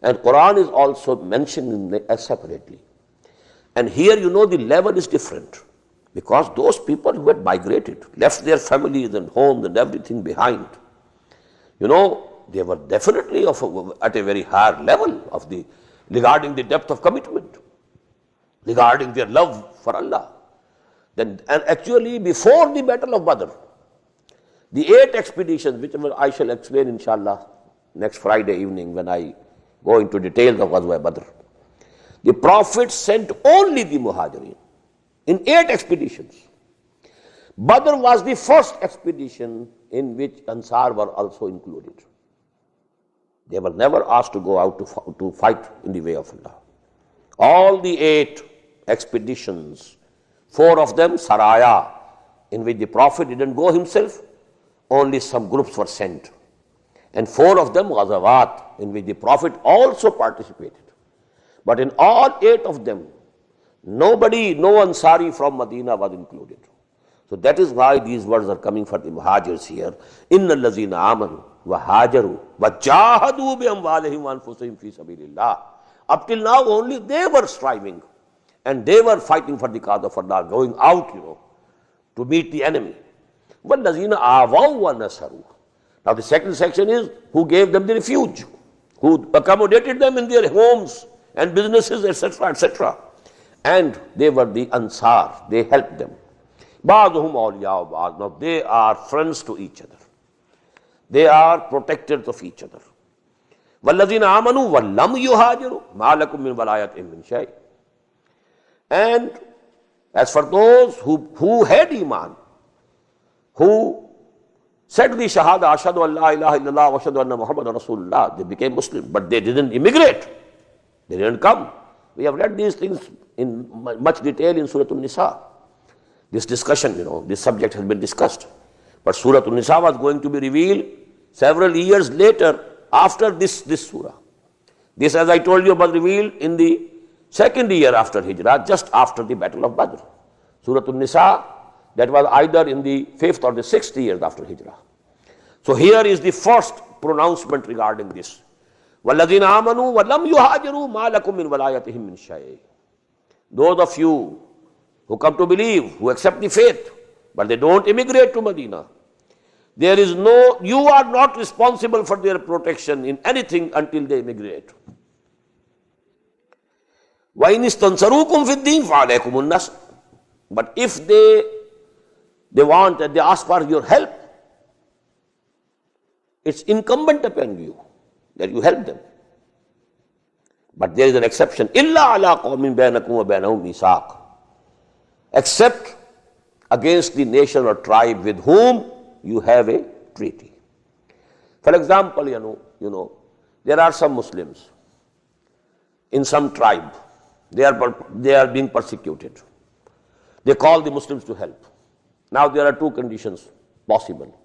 And Quran is also mentioned separately. And here, the level is different. Because those people who had migrated, left their families and homes and everything behind, they were definitely at a very higher level regarding the depth of commitment, regarding their love for Allah. And actually, before the Battle of Badr, the 8 expeditions, which I shall explain inshallah next Friday evening when I go into details of Ghazwa Badr, the Prophet sent only the Muhajirin in 8 expeditions. Badr was the first expedition in which Ansar were also included. They were never asked to go out to fight in the way of Allah. All the 8 expeditions, 4 of them Saraya, in which the Prophet didn't go himself, only some groups were sent. And 4 of them Ghazawat, in which the Prophet also participated. But in all 8 of them, no Ansari from Medina was included. So that is why these words are coming for the Muhajirs here. Inna allazina amanu wa hajaru wa jahadu bi amwalihim wa anfusihim fi sabilillah. Up till now only they were striving and they were fighting for the cause of Allah, going out, to meet the enemy. وَالَّذِينَ آوَوْا وَنَصَرُوا. Now the second section is who gave them the refuge, who accommodated them in their homes and businesses, etc., etc. And they were the Ansar, they helped them. بَعْضُهُمْ أَوْلِيَاءُ بَعْضٍ. Now they are friends to each other. They are protectors of each other. وَالَّذِينَ آمَنُوا وَلَّمْ يُهَاجِرُوا مَا لَكُمْ مِنْ وَلَايَتِهِمْ مِنْ شَيْءٍ. And as for those who had Iman, who said the Shahada, Ashhadu an la ilaha illallah wa ashhadu anna Muhammadan Rasulullah, they became Muslim, but they didn't immigrate. They didn't come. We have read these things in much detail in Surah An-Nisa. This discussion, this subject has been discussed. But Surah An-Nisa was going to be revealed several years later after this surah. This, as I told you, was revealed in the second year after Hijrah, just after the Battle of Badr. Surah An-Nisa, that was either in the 5th or the 6th year after Hijrah. So here is the first pronouncement regarding this. وَالَّذِينَ آمَنُوا وَلَمْ يُهَاجِرُوا مَا لَكُمْ مِنْ وَلَايَتِهِمْ مِنْ شَيْءٍ. Those of you who come to believe, who accept the faith, but they don't immigrate to Medina, you are not responsible for their protection in anything until they immigrate. وَإِنِ اسْتَنْصَرُوكُمْ فِي الدِّينِ فَعَلَيْكُمُ النَّصْرُ. But if they want and they ask for your help, it's incumbent upon you that you help them. But there is an exception. إِلَّا عَلَىٰ قَوْمٍ بَيْنَكُمْ وَبَيْنَهُمْ مِيثَاقٌ. Except against the nation or tribe with whom you have a treaty. For example, there are some Muslims in some tribe. They are being persecuted. They call the Muslims to help. Now there are 2 conditions possible.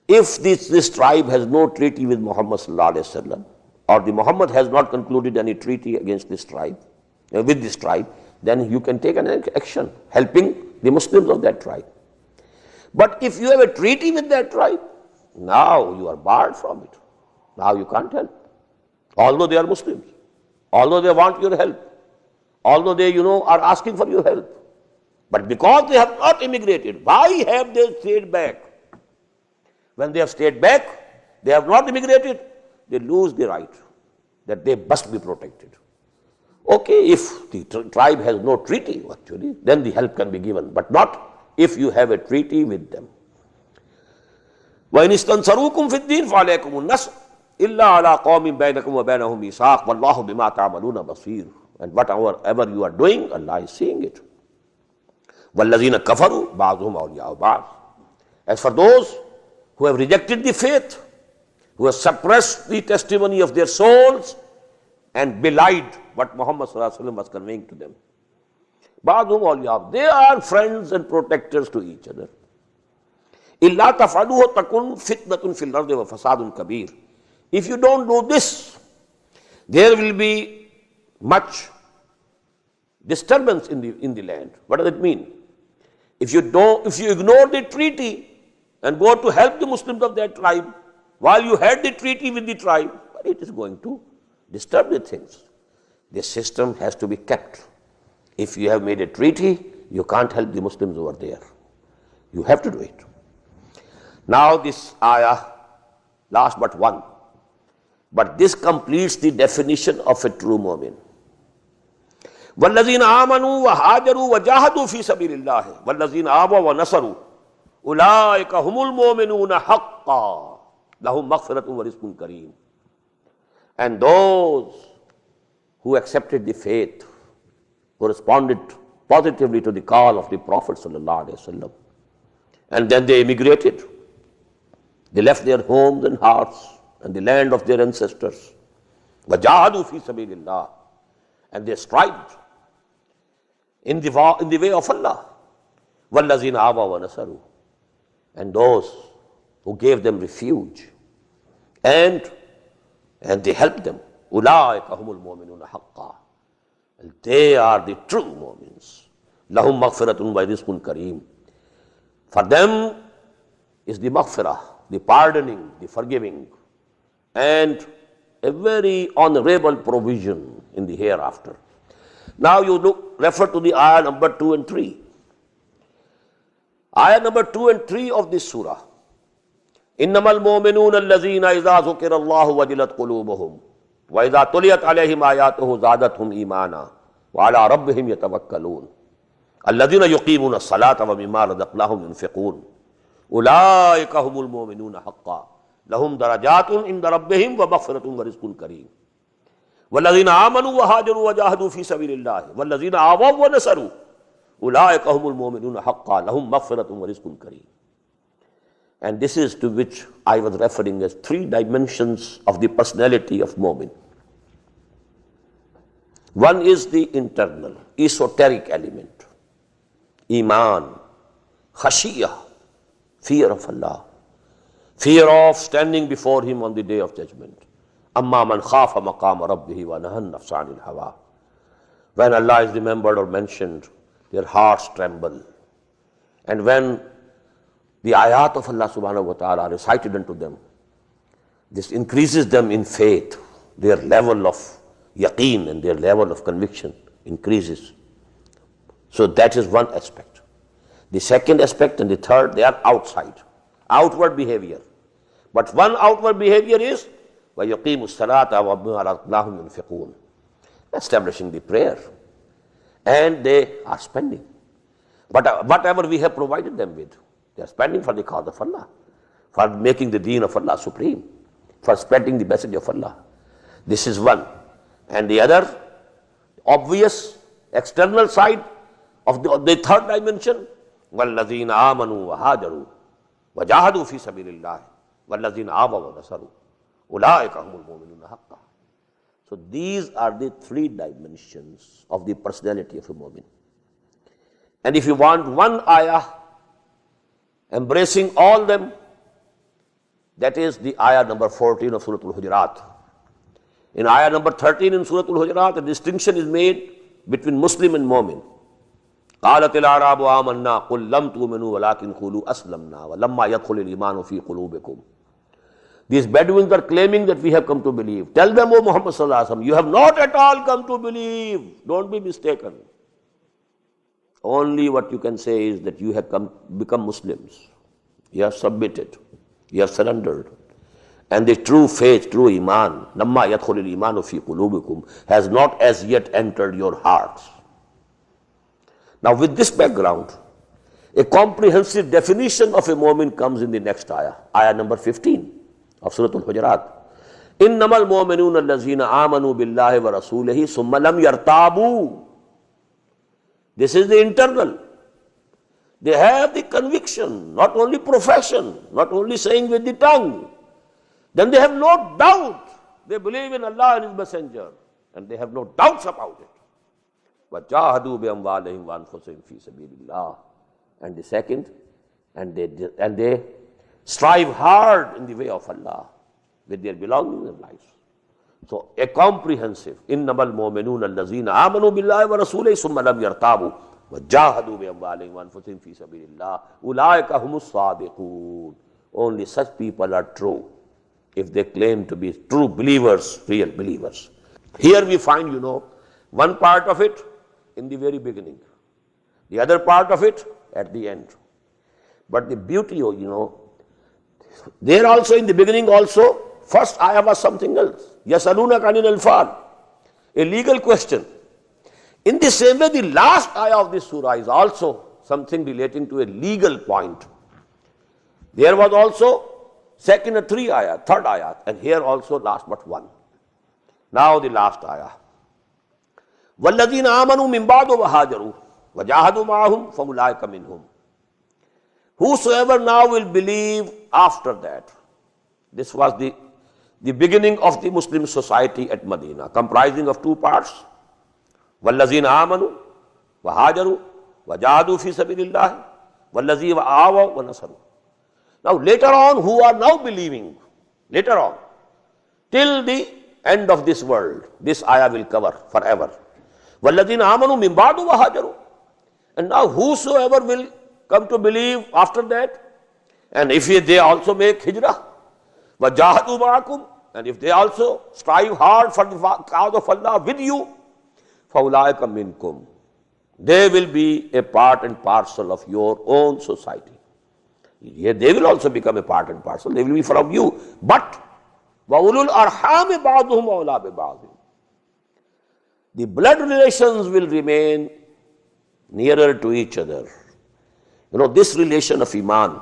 If this tribe has no treaty with Muhammad sallallahu alaihi wasallam, or the Muhammad has not concluded any treaty against this tribe, with this tribe, then you can take an action helping the Muslims of that tribe. But if you have a treaty with that tribe, now you are barred from it. Now you can't help. Although they are Muslims, although they want your help, although they, are asking for your help. But because they have not immigrated, why have they stayed back? When they have stayed back, they have not immigrated, they lose the right that they must be protected. Okay, if the tribe has no treaty, actually, then the help can be given, but not if you have a treaty with them. وَإِنِ اسْتَنْصَرُوكُمْ فِي الدِّينِ فَعَلَيْكُمُ النَّصْرُ إِلَّا عَلَىٰ قَوْمٍ بَيْنَكُمْ وَبَيْنَهُمْ مِيثَاقٌ وَاللَّهُ بِمَا تَعْمَلُونَ بَصِيرٌ. And whatever you are doing, Allah is seeing it. وَالَّذِينَ كَفَرُوا بَعْضُهُمْ أَوْلِيَاءُ بَعْضٍ. As for those who have rejected the faith, who have suppressed the testimony of their souls and belied what Muhammad was conveying to them, بَعْضُهُمْ أَوْلِيَاءُ, they are friends and protectors to each other. إِلَّا تَفْعَلُوهُ تَكُنْ فِتْنَةٌ فِي الْأَرْضِ وَفَسَادٌ كَبِيرٌ. If you don't do this, there will be much disturbance in the land. What does it mean? If you ignore the treaty and go to help the Muslims of that tribe, while you had the treaty with the tribe, it is going to disturb the things. This system has to be kept. If you have made a treaty, you can't help the Muslims over there. You have to do it. Now this ayah, last but one, but this completes the definition of a true mu'min. وَالَّذِينَ آمَنُوا وَهَاجَرُوا وَجَاهَدُوا فِي سَبِيلِ اللَّهِ وَالَّذِينَ آوَوا وَنَصَرُوا أُولَٰئِكَ هُمُ الْمُؤْمِنُونَ حَقًّا لَهُمْ مَغْفِرَةٌ وَرِزْقٌ كَرِيمٌ. And those who accepted the faith, who responded positively to the call of the Prophet ﷺ, and then they immigrated, they left their homes and hearts and the land of their ancestors. وَجَاهَدُوا فِي سَبِيلِ اللَّهِ, and they strived in the way of Allah. وَالَّذِينَ آوَوا وَنَصَرُوا, and those who gave them refuge and they helped them. أُولَٰئِكَ هُمُ الْمُؤْمِنُونَ حَقًّا, and they are the true mu'mins. لَهُمْ مَغْفِرَةٌ وَرِزْقٌ كَرِيمٌ. For them is the maghfirah, the pardoning, the forgiving, and a very honorable provision in the hereafter. Now you refer to the ayah number 2 and 3. Ayah number 2 and 3 of this surah. إِنَّمَا الْمُؤْمِنُونَ الَّذِينَ إِذَا ذُكِرَ اللَّهُ وَجِلَتْ قُلُوبُهُمْ وَإِذَا تُلِيَتْ عَلَيْهِمْ آيَاتُهُ زَادَتْهُمْ إِيمَانًا وَعَلَىٰ رَبِّهِمْ يَتَوَكَّلُونَ الَّذِينَ يُقِيمُونَ الصَّلَاةَ وَمِمَّا رَزَقْنَاهُمْ يُنْفِقُونَ أُولَٰئِكَ هُمُ الْمُؤْمِنُونَ حَقًّا لَهُمْ دَرَجَاتٌ عِندَ رَبِّهِمْ وَمَغْفِرَةٌ وَرِزْقٌ كَرِيمٌ. وَالَّذِينَ آمَنُوا وَهَاجَرُوا وَجَاهَدُوا فِي سَبِيلِ اللَّهِ وَالَّذِينَ آوَوا وَنَصَرُوا أُولَٰئِكَ هُمُ الْمُؤْمِنُونَ حَقًّا لَهُمْ مَغْفِرَةٌ وَرِزْقٌ كَرِيمٌ. And this is to which I was referring as 3 dimensions of the personality of mu'min. One is the internal, esoteric element, iman, khashiyah, fear of Allah, fear of standing before Him on the day of judgment. أَمَّا مَنْ خَافَ مَقَامَ رَبِّهِ وَنَهَى النَّفْسَ عَنِ الْهَوَىٰ. When Allah is remembered or mentioned, their hearts tremble. And when the ayat of Allah subhanahu wa ta'ala are recited unto them, this increases them in faith. Their level of yaqeen and their level of conviction increases. So that is one aspect. The second aspect and the third, they are outside, outward behavior. But one outward behavior is وَيُقِيمُ الصَّلَاةَ وَمِمَّا رَزَقْنَاهُمْ يُنْفِقُونَ, establishing the prayer, and they are spending. But whatever we have provided them with, they are spending for the cause of Allah, for making the deen of Allah supreme, for spreading the message of Allah. This is one. And the other, obvious, external side of the third dimension, وَالَّذِينَ آمَنُوا وَهَاجَرُوا وَجَاهَدُوا فِي سَبِيلِ اللَّهِ وَالَّذِينَ آوَوا وَنَصَرُوا أُولَٰئِكَ هُمُ الْمُؤْمِنُونَ حَقًّا. So these are the 3 dimensions of the personality of a mu'min. And if you want one ayah embracing all them, that is the ayah number 14 of Surah Al-Hujurat. In ayah number 13 in Surah Al-Hujurat, a distinction is made between Muslim and Mu'min. قالت الأعراب آمنا قل لم تؤمنوا ولكن قولوا أسلمنا ولما يدخل الإيمان في قلوبكم. These Bedouins are claiming that we have come to believe. Tell them, O Muhammad sallallahu alaihi wasallam, you have not at all come to believe. Don't be mistaken. Only what you can say is that you have become Muslims. You have submitted. You have surrendered. And the true faith, true iman, لما يدخل الإيمان في قلوبكم, has not as yet entered your hearts. Now with this background, a comprehensive definition of a mu'min comes in the next ayah, ayah number 15 of Surah Al-Hujurat. إِنَّمَا الْمُؤْمِنُونَ الَّذِينَ آمَنُوا بِاللَّهِ وَرَسُولِهِ ثُمَّ لَمْ يَرْتَابُوا. This is the internal. They have the conviction, not only profession, not only saying with the tongue. Then they have no doubt. They believe in Allah and His Messenger, and they have no doubts about it. وَجَاهَدُوا بِأَمْوَالِهِمْ وَأَنفُسِهِمْ فِي سَبِيلِ اللَّهِ. And the second, and they strive hard in the way of Allah with their belongings and lives. So a comprehensive, إِنَّمَا الْمُؤْمِنُونَ الَّذِينَ آمَنُوا بِاللَّهِ وَرَسُولِهِ ثُمَّ لَمْ يَرْتَابُوا وَجَاهَدُوا بِأَمْوَالِهِمْ وَأَنفُسِهِمْ فِي سَبِيلِ اللَّهِ أُولَٰئِكَ هُمُ الصَّادِقُونَ. Only such people are true if they claim to be true believers, real believers. Here we find, one part of it in the very beginning, the other part of it at the end. But the beauty, there also in the beginning also, first ayah was something else. يَسْأَلُونَكَ عَنِ الْأَنْفَالِ, a legal question. In the same way, the last ayah of this surah is also something relating to a legal point. There was also second and third ayah, and here also last but one. Now the last ayah. وَالَّذِينَ آمَنُوا مِن بَعْدُ وَهَاجَرُوا وَجَاهَدُوا مَعَهُمْ فَأُولَٰئِكَ مِنْهُمْ. Whosoever now will believe after that. This was the beginning of the Muslim society at Medina, comprising of two parts. وَالَّذِينَ آمَنُوا وَهَاجَرُوا وَجَاهَدُوا فِي سَبِيلِ اللَّهِ وَالَّذِينَ آوَوا وَنَصَرُوا. Now later on, who are now believing, later on, till the end of this world, this ayah will cover forever. وَالَّذِينَ آمَنُوا مِن بَعْدُ وَهَاجَرُوا. And now whosoever will come to believe after that, and if they also make hijrah, وَجَاهَدُوا مَعَكُمْ, and if they also strive hard for the cause of Allah with you, فَأُولَٰئِكَ مِنْكُمْ, they will be a part and parcel of your own society. Yeah, they will also become a part and parcel, they will be from you. But وَأُولُو الْأَرْحَامِ بَعْضُهُمْ أَوْلَىٰ بِبَعْضٍ, the blood relations will remain nearer to each other. This relation of Iman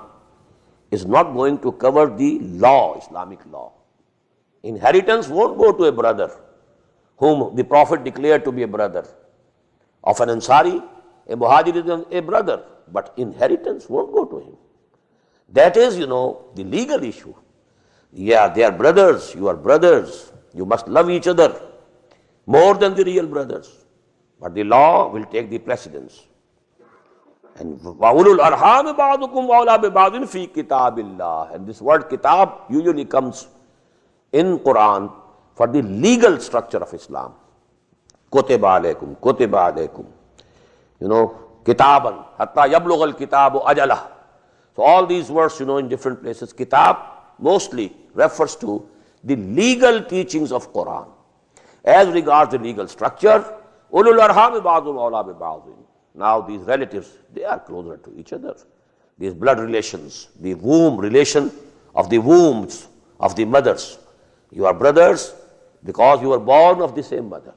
is not going to cover the law, Islamic law. Inheritance won't go to a brother whom the Prophet declared to be a brother. Of an Ansari, a Muhajir is a brother, but inheritance won't go to him. That is, the legal issue. Yeah, they are brothers, you are brothers, you must love each other more than the real brothers. But the law will take the precedence. And وَأُولُو الْأَرْحَامِ بَعْضُكُمْ أَوْلَىٰ بِبَعْضٍ فِي كِتَابِ اللَّهِ. And this word kitab usually comes in Quran for the legal structure of Islam. كُتِبَ عَلَيْكُمْ كُتِبَ عَلَيْكُمْ. Kitaban, hatta yablugha al-kitabu ajalah. So all these words, in different places, kitab mostly refers to the legal teachings of Quran. As regards the legal structure, ulul arham ba'dhum awla bi ba'dhin. Now these relatives, they are closer to each other. These blood relations, the womb relation of the wombs of the mothers. You are brothers because you are born of the same mother.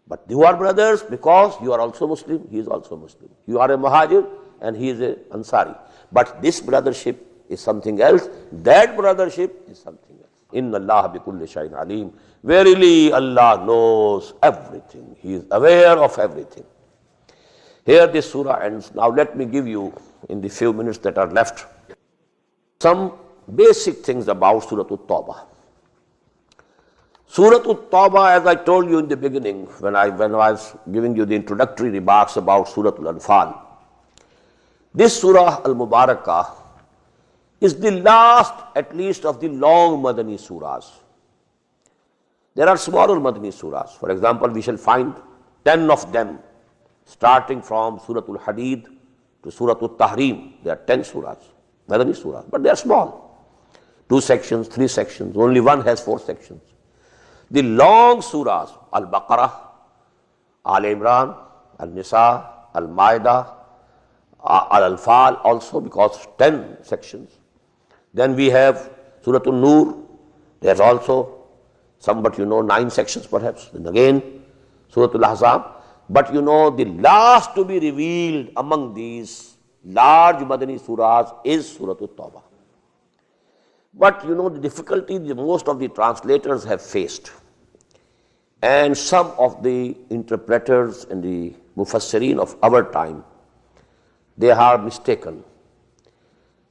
But you are brothers because you are also Muslim, he is also Muslim. You are a Muhajir and he is a Ansari. But this brothership is something else, that brothership is something else. Inna Allah bi kulli shay'in alim. Verily Allah knows everything. He is aware of everything. Here this surah ends. Now let me give you, in the few minutes that are left, some basic things about Surah At-Tawbah. Surah At-Tawbah, as I told you in the beginning, when I was giving you the introductory remarks about Surah Al-ANFAL, this Surah Al-Mubarakah is the last, at least, of the long Madani surahs. There are smaller Madani surahs. For example, we shall find 10 of them, starting from Surah Al-Hadid to Surah Al-Tahrim. There are 10 surahs, Madani surahs, but they are small. 2 sections, 3 sections, only one has 4 sections. The long surahs, Al-Baqarah, Al-Imran, Al-Nisa, Al-Ma'idah, Al-ANFAL also, because 10 sections. Then we have Surah An-Nur, there's also some, but 9 sections perhaps. Then again, Surah Al-Ahzab. But the last to be revealed among these large Madani surahs is Surah At-Tawbah. But the difficulty that most of the translators have faced, and some of the interpreters and the Mufassirin of our time, they are mistaken.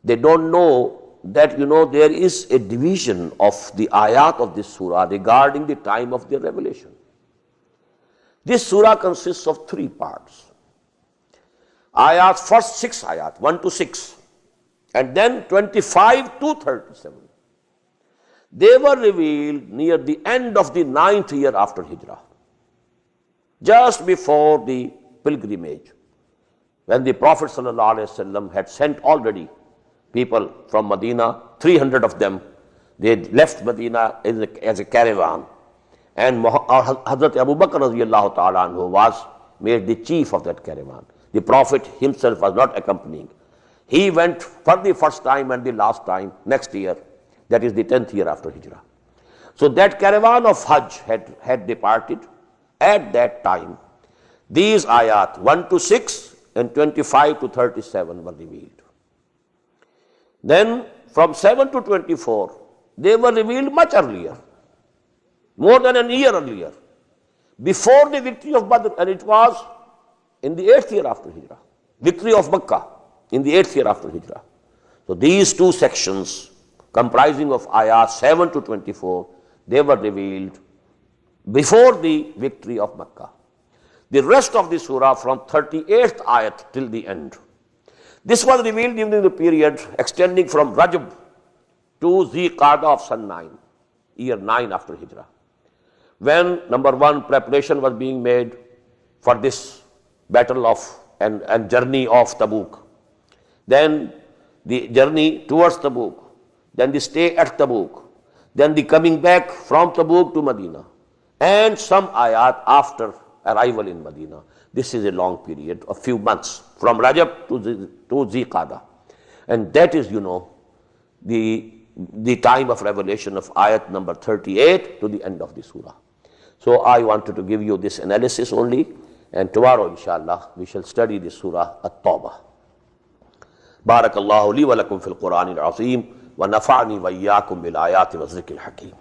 They don't know that there is a division of the ayat of this surah regarding the time of their revelation. This surah consists of 3 parts. Ayat, first 6 ayat, 1 to 6, and then 25 to 37. They were revealed near the end of the 9th year after Hijrah, just before the pilgrimage, when the Prophet ﷺ had sent already people from Medina, 300 of them. They left Medina as a caravan, and Hazrat Abu Bakr radiyallahu ta'ala anhu was made the chief of that caravan. The Prophet himself was not accompanying. He went for the first time and the last time next year, that is the 10th year after Hijrah. So that caravan of Hajj had departed. At that time, these ayat 1 to 6 and 25 to 37 were revealed. Then from 7 to 24, they were revealed much earlier, more than a year earlier, before the victory of Badr, and it was in the 8th year after Hijrah. Victory of Makkah in the 8th year after Hijrah. So these 2 sections, comprising of ayat 7 to 24, they were revealed before the victory of Makkah. The rest of the surah from 38th ayat till the end, this was revealed during the period extending from Rajab to Zi-Qa'dah of Sun 9, year 9 after Hijrah, when number 1, preparation was being made for this battle of and journey of Tabuk. Then the journey towards Tabuk, then the stay at Tabuk, then the coming back from Tabuk to Medina, and some ayat after arrival in Medina. This is a long period, a few months, from Rajab to Zi-Qa'dah. And that is, the time of revelation of ayat number 38 to the end of the surah. So I wanted to give you this analysis only, and tomorrow, inshallah, we shall study the surah At-Tawbah. Barakallahu li wa lakum fil Qur'anil Azim, wa nafa'ani wa iyyakum bil ayati wa zikril hakim.